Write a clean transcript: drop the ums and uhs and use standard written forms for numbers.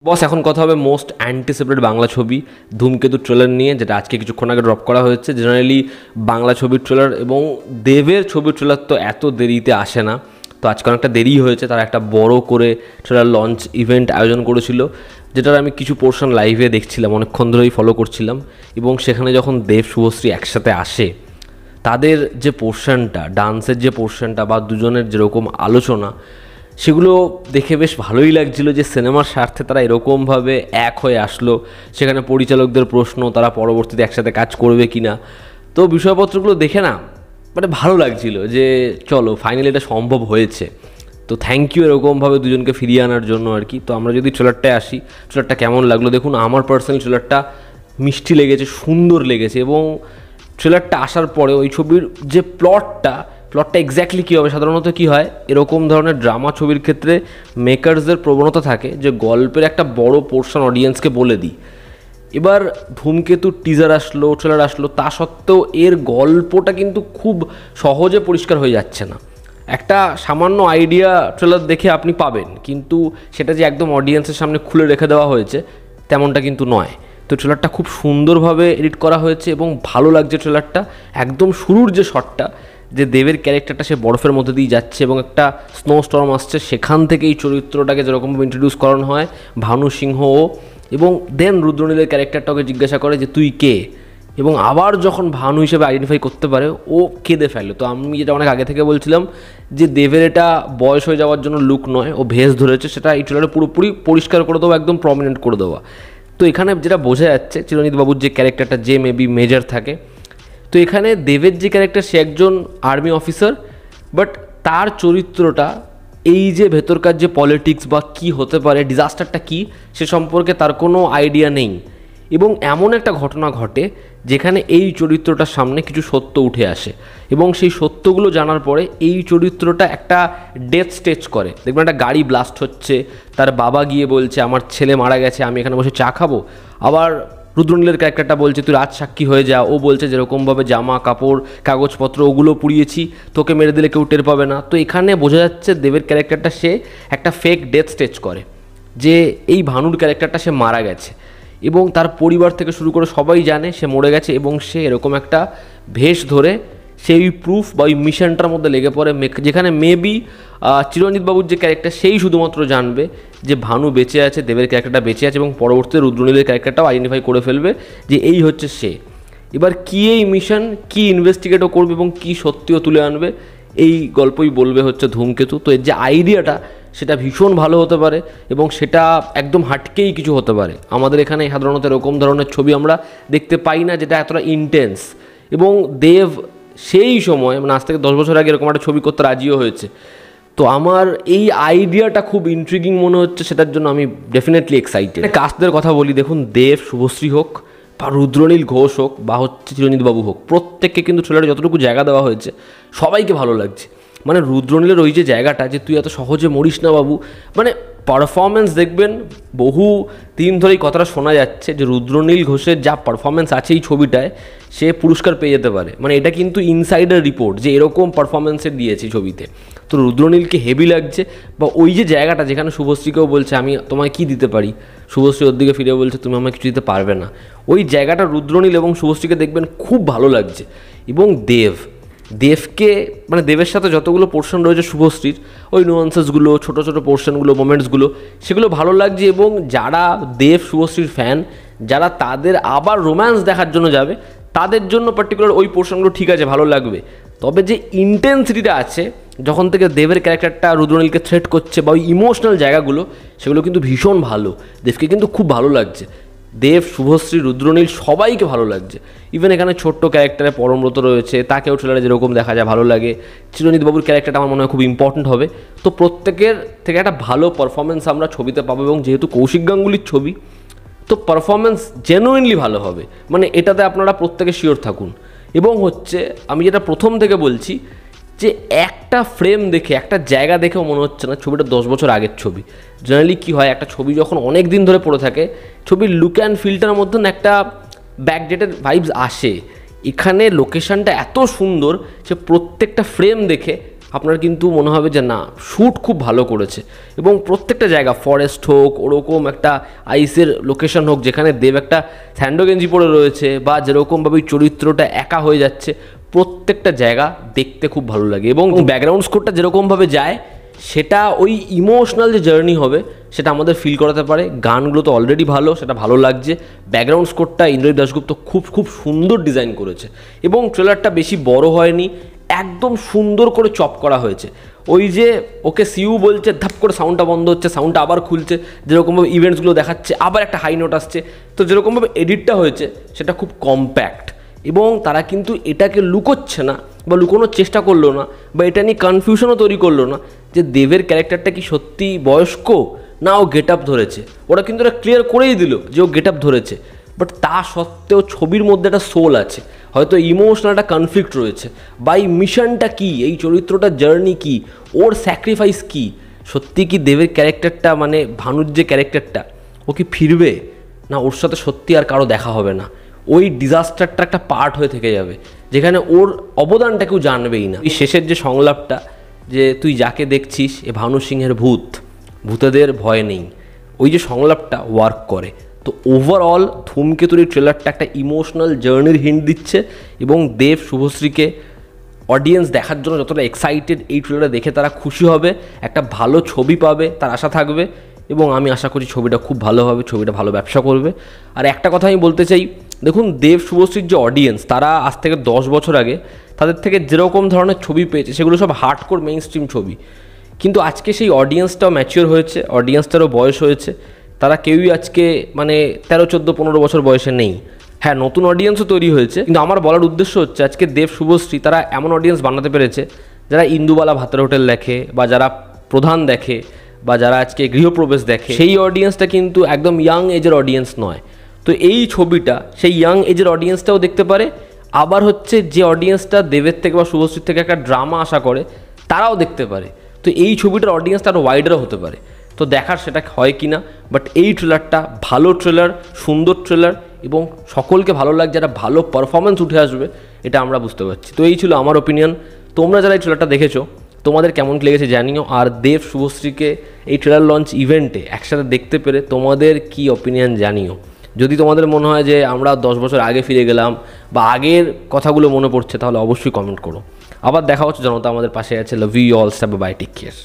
বস এখন কথা হবে মোস্ট অ্যান্টিসিপেটেড বাংলা ছবি ধূমকেতু ট্রেলার নিয়ে, যেটা আজকে কিছুক্ষণ আগে ড্রপ করা হয়েছে। জেনারেলি বাংলা ছবির ট্রেলার এবং দেবের ছবির ট্রেলার তো এত দেরিতে আসে না, তো আজকে অনেকটা দেরি হয়েছে। তারা একটা বড় করে ট্রেলার লঞ্চ ইভেন্ট আয়োজন করেছিল, যেটার আমি কিছু পোর্শন লাইভে দেখছিলাম, অনেকক্ষণ ধরেই ফলো করছিলাম। এবং সেখানে যখন দেব শুভশ্রী একসাথে আসে, তাদের যে পোর্শনটা, ডান্সের যে পোর্শনটা বা দুজনের যেরকম আলোচনা, সেগুলো দেখে বেশ ভালোই লাগছিল যে সিনেমার স্বার্থে তারা এরকমভাবে এক হয়ে আসলো। সেখানে পরিচালকদের প্রশ্ন, তারা পরবর্তীতে একসাথে কাজ করবে কি না। তো বিষয়পত্রগুলো দেখে না মানে ভালো লাগছিল যে চলো ফাইনালি এটা সম্ভব হয়েছে। তো থ্যাংক ইউ এরকমভাবে দুজনকে ফিরিয়ে আনার জন্য আর কি। তো আমরা যদি ট্রেলারটায় আসি, ট্রেলারটা কেমন লাগলো দেখুন। আমার পার্সোনালি ট্রেলারটা মিষ্টি লেগেছে, সুন্দর লেগেছে। এবং ট্রেলারটা আসার পরে ওই ছবির যে প্লটটা এক্স্যাক্টলি কী হবে, সাধারণত কী হয় এরকম ধরনের ড্রামা ছবির ক্ষেত্রে মেকার্সদের প্রবণতা থাকে যে গল্পের একটা বড় পোর্শন অডিয়েন্সকে বলে দিই। এবার ধূমকেতু টিজার আসলো, ট্রেলার আসলো, তা সত্ত্বেও এর গল্পটা কিন্তু খুব সহজে পরিষ্কার হয়ে যাচ্ছে না। একটা সামান্য আইডিয়া ট্রেলার দেখে আপনি পাবেন, কিন্তু সেটা যে একদম অডিয়েন্সের সামনে খুলে রেখে দেওয়া হয়েছে তেমনটা কিন্তু নয়। তো ট্রেলারটা খুব সুন্দরভাবে এডিট করা হয়েছে এবং ভালো লাগছে ট্রেলারটা। একদম শুরুর যে শটটা, যে দেবের ক্যারেক্টারটা সে বরফের মধ্যে দিয়ে যাচ্ছে এবং একটা স্নো স্টর্ম আসছে, সেখান থেকে এই চরিত্রটাকে যেরকমভাবে ইন্ট্রোডিউস করানো হয় ভানু সিংহ এবং দেন রুদ্রনীলের ক্যারেক্টারটাকে জিজ্ঞাসা করে যে তুই কে, এবং আবার যখন ভানু হিসেবে আইডেন্টিফাই করতে পারে ও কেঁদে ফেলে। তো আমি যেটা অনেক আগে থেকে বলছিলাম যে দেবের এটা বয়স হয়ে যাওয়ার জন্য লুক নয়, ও ভেস ধরেছে, সেটা এই ট্রেলারে পুরোপুরি পরিষ্কার করে দেওয়া, একদম প্রমিনেন্ট করে দেওয়া। তো এখানে যেটা বোঝা যাচ্ছে চিরঞ্জিত বাবুর যে ক্যারেক্টারটা, যে মেবি মেজর থাকে, তো এখানে দেবের যে ক্যারেক্টার সে একজন আর্মি অফিসার, বাট তার চরিত্রটা এই যে ভেতরকার যে পলিটিক্স বা কী হতে পারে, ডিজাস্টারটা কী, সে সম্পর্কে তার কোনো আইডিয়া নেই। এবং এমন একটা ঘটনা ঘটে যেখানে এই চরিত্রটার সামনে কিছু সত্য উঠে আসে এবং সেই সত্যগুলো জানার পরে এই চরিত্রটা একটা ডেথ স্টেজ করে। দেখবেন একটা গাড়ি ব্লাস্ট হচ্ছে, তার বাবা গিয়ে বলছে আমার ছেলে মারা গেছে, আমি এখানে বসে চা খাবো। আবার রুদ্রনীলের ক্যারেক্টারটা বলছে তুই রাজসাক্ষী হয়ে যা, ও বলছে যেরকমভাবে জামা কাপড় কাগজপত্র ওগুলো পুড়িয়েছি, তোকে মেরে দিলে কেউ টের পাবে না। তো এখানে বোঝা যাচ্ছে দেবের ক্যারেক্টারটা সে একটা ফেক ডেথ স্টেজ করে, যে এই ভানুর ক্যারেক্টারটা সে মারা গেছে এবং তার পরিবার থেকে শুরু করে সবাই জানে সে মরে গেছে। এবং সে এরকম একটা ভেষ ধরে সেই প্রুফ বা ওই মিশনটার মধ্যে লেগে পড়ে, যেখানে মেবি চিরঞ্জিত বাবুর যে ক্যারেক্টার সেই শুধুমাত্র জানবে যে ভানু বেঁচে আছে, দেবের ক্যারেক্টারটা বেঁচে আছে, এবং পরবর্তীতে রুদ্রনীলের ক্যারেক্টারটাও আইডেন্টিফাই করে ফেলবে যে এই হচ্ছে সে। এবার কী এই মিশন, কী ইনভেস্টিগেটও করবে এবং কী সত্যিও তুলে আনবে, এই গল্পই বলবে হচ্ছে ধূমকেতু। তো এর যে আইডিয়াটা সেটা ভীষণ ভালো হতে পারে এবং সেটা একদম হাটকেই কিছু হতে পারে। আমাদের এখানে সাধারণত এরকম ধরনের ছবি আমরা দেখতে পাই না যেটা এতটা ইন্টেন্স। এবং দেব সেই সময় মানে আজ থেকে 10 বছর আগে এরকম একটা ছবি করতে রাজিও হয়েছে। তো আমার এই আইডিয়াটা খুব ইন্ট্রিগিং মনে হচ্ছে, সেটার জন্য আমি ডেফিনেটলি এক্সাইটেড। কাস্টদের কথা বলি, দেখুন দেব শুভশ্রী হোক বা রুদ্রনীল ঘোষ হোক বা হচ্ছে চিরঞ্জিত বাবু হোক, প্রত্যেককে কিন্তু ট্রেলারে যতটুকু জায়গা দেওয়া হয়েছে সবাইকে ভালো লাগছে। মানে রুদ্রনীলের ওই যে জায়গাটা যে তুই এত সহজে মরিস না বাবু, মানে পারফরমেন্স দেখবেন বহু দিন ধরেই কথাটা শোনা যাচ্ছে যে রুদ্রনীল ঘোষের যা পারফরমেন্স আছে এই ছবিটায় সে পুরস্কার পেয়ে যেতে পারে। মানে এটা কিন্তু ইনসাইডার রিপোর্ট যে এরকম পারফরমেন্সের দিয়েছে ছবিতে। তো রুদ্রনীলকে হেভি লাগছে, বা ওই যে জায়গাটা যেখানে শুভশ্রীকেও বলছে আমি তোমায় কি দিতে পারি, শুভশ্রী ওর দিকে ফিরে বলছে তুমি আমাকে কিছু দিতে পারবে না, ওই জায়গাটা রুদ্রনীল এবং শুভশ্রীকে দেখবেন খুব ভালো লাগছে। এবং দেবকে মানে দেবের সাথে যতগুলো পোর্শন রয়েছে শুভশ্রীর, ওই নুয়ান্সেসগুলো, ছোটো ছোটো পোর্শনগুলো, মোমেন্টসগুলো, সেগুলো ভালো লাগছে। এবং যারা দেব শুভশ্রীর ফ্যান, যারা তাদের আবার রোম্যান্স দেখার জন্য যাবে, তাদের জন্য পার্টিকুলার ওই পোর্শনগুলো ঠিক আছে, ভালো লাগবে। তবে যে ইন্টেন্সিটিটা আছে যখন থেকে দেবের ক্যারেক্টারটা রুদ্রনীলকে থ্রেট করছে বা ওই ইমোশনাল জায়গাগুলো, সেগুলো কিন্তু ভীষণ ভালো। দেবকে কিন্তু খুব ভালো লাগছে, দেব শুভশ্রী রুদ্রনীল সবাইকে ভালো লাগছে। ইভেন এখানে ছোট্ট ক্যারেক্টারে পরমব্রত রয়েছে, তাকেও ট্রেলারে যেরকম দেখা যায় ভালো লাগে। চিরঞ্জিত বাবুর ক্যারেক্টারটা আমার মনে হয় খুব ইম্পর্ট্যান্ট হবে। তো প্রত্যেকের থেকে একটা ভালো পারফরমেন্স আমরা ছবিতে পাবো এবং যেহেতু কৌশিক গাঙ্গুলির ছবি, তো পারফরমেন্স জেনুইনলি ভালো হবে, মানে এটাতে আপনারা প্রত্যেকে শিওর থাকুন। এবং হচ্ছে আমি যেটা প্রথম থেকে বলছি যে একটা ফ্রেম দেখে, একটা জায়গা দেখেও মনে হচ্ছে না ছবিটা 10 বছর আগের ছবি। জেনারেলি কী হয়, একটা ছবি যখন অনেক দিন ধরে পড়ে থাকে, ছবির লুক অ্যান্ড ফিলটার মধ্যে না একটা ব্যাকডেটেড ভাইবস আসে। এখানে লোকেশনটা এত সুন্দর যে প্রত্যেকটা ফ্রেম দেখে আপনার কিন্তু মনে হবে যে না, শ্যুট খুব ভালো করেছে। এবং প্রত্যেকটা জায়গা, ফরেস্ট হোক, ওরকম একটা আইসের লোকেশন হোক যেখানে দেব একটা স্যান্ডো গেঞ্জি পরে রয়েছে, বা যেরকমভাবে চরিত্রটা একা হয়ে যাচ্ছে, প্রত্যেকটা জায়গা দেখতে খুব ভালো লাগে। এবং ব্যাকগ্রাউন্ড স্কোরটা যেরকমভাবে যায় সেটা ওই ইমোশনাল যে জার্নি হবে সেটা আমাদের ফিল করাতে পারে। গানগুলো তো অলরেডি ভালো, সেটা ভালো লাগছে। ব্যাকগ্রাউন্ড স্কোরটা ইন্দ্রজিৎ দাশগুপ্ত খুব সুন্দর ডিজাইন করেছে। এবং ট্রেলারটা বেশি বড় হয়নি, একদম সুন্দর করে চপ করা হয়েছে। ওই যে ওকে সিউ বলছে, ধাপ করে সাউন্ডটা বন্ধ হচ্ছে, সাউন্ডটা আবার খুলছে, যেরকমভাবে ইভেন্টসগুলো দেখাচ্ছে, আবার একটা হাই নোট আসছে। তো যেরকমভাবে এডিটটা হয়েছে সেটা খুব কম্প্যাক্ট। এবং তারা কিন্তু এটাকে লুকোচ্ছে না বা লুকোনোর চেষ্টা করলো না, বা এটা নিয়ে কনফিউশনও তৈরি করলো না যে দেবের ক্যারেক্টারটা কি সত্যি বয়স্ক না ও গেট আপ ধরেছে। ওরা কিন্তু এটা ক্লিয়ার করেই দিল যে ও গেট আপ ধরেছে। বাট তা সত্ত্বেও ছবির মধ্যে একটা সোল আছে, হয়তো ইমোশনাল একটা কনফ্লিক্ট রয়েছে, বা এই মিশনটা কী, এই চরিত্রটার জার্নি কী, ওর স্যাক্রিফাইস কী। সত্যি কি দেবের ক্যারেক্টারটা, মানে ভানুর যে ক্যারেক্টারটা, ও কি ফিরবে, না ওর সাথে সত্যি আর কারো দেখা হবে না, ওই ডিজাস্টারটা একটা পার্ট হয়ে থেকে যাবে যেখানে ওর অবদানটা কেউ জানবেই না। এই শেষের যে সংলাপটা, যে তুই যাকে দেখছিস এ ভানু সিংহের ভূত, ভূতেদের ভয় নেই, ওই যে সংলাপটা ওয়ার্ক করে। তো ওভারঅল ধূমকেতুর এই ট্রেলারটা একটা ইমোশনাল জার্নির হিন্ট দিচ্ছে। এবং দেব শুভশ্রীকে অডিয়েন্স দেখার জন্য যতটা এক্সাইটেড, এই ট্রেলারটা দেখে তারা খুশি হবে, একটা ভালো ছবি পাবে তার আশা থাকবে। এবং আমি আশা করি ছবিটা খুব ভালো হবে, ছবিটা ভালো ব্যবসা করবে। আর একটা কথা আমি বলতে চাই, দেখুন দেব শুভশ্রীর যে অডিয়েন্স, তারা আজ থেকে 10 বছর আগে তাদের থেকে যেরকম ধরনের ছবি পেয়েছে সেগুলো সব হার্ডকোর মেইন স্ট্রিম ছবি। কিন্তু আজকে সেই অডিয়েন্সটাও ম্যাচিওর হয়েছে, অডিয়েন্সটারও বয়স হয়েছে। তারা কেউই আজকে মানে 13, 14, 15 বছর বয়সে নেই। হ্যাঁ, নতুন অডিয়েন্সও তৈরি হয়েছে, কিন্তু আমার বলার উদ্দেশ্য হচ্ছে আজকে দেব শুভশ্রী তারা এমন অডিয়েন্স বানাতে পেরেছে যারা ইন্দুবালা ভাতের হোটেল দেখে, বা যারা প্রধান দেখে, বা যারা আজকে গৃহপ্রবেশ দেখে, সেই অডিয়েন্সটা কিন্তু একদম ইয়াং এজের অডিয়েন্স নয়। তো এই ছবিটা সেই ইয়াং এজের অডিয়েন্সটাও দেখতে পারে, আবার হচ্ছে যে অডিয়েন্সটা দেবের থেকে বা শুভশ্রীর থেকে একটা ড্রামা আশা করে তারাও দেখতে পারে। তো এই ছবিটার অডিয়েন্সটা আরও ওয়াইডারও হতে পারে। তো দেখার সেটা হয় কি না, বাট এই ট্রেলারটা ভালো ট্রেলার, সুন্দর ট্রেলার, এবং সকলকে ভালো লাগছে, একটা ভালো পারফরমেন্স উঠে আসবে, এটা আমরা বুঝতে পারছি। তো এই ছিল আমার ওপিনিয়ন। তোমরা যারা এই ট্রেলারটা দেখেছো তোমাদের কেমন লেগেছে জানিও। আর দেব শুভশ্রীকে এই ট্রেলার লঞ্চ ইভেন্টে একসাথে দেখতে পেরে তোমাদের কি অপিনিয়ন জানিও। যদি তোমাদের মনে হয় যে আমরা 10 বছর আগে ফিরে গেলাম, বা আগের কথাগুলো মনে পড়ছে, তাহলে অবশ্যই কমেন্ট করো। আবার দেখা হচ্ছে, জনতা আমাদের পাশে আছে। Love you all, stay by, take care.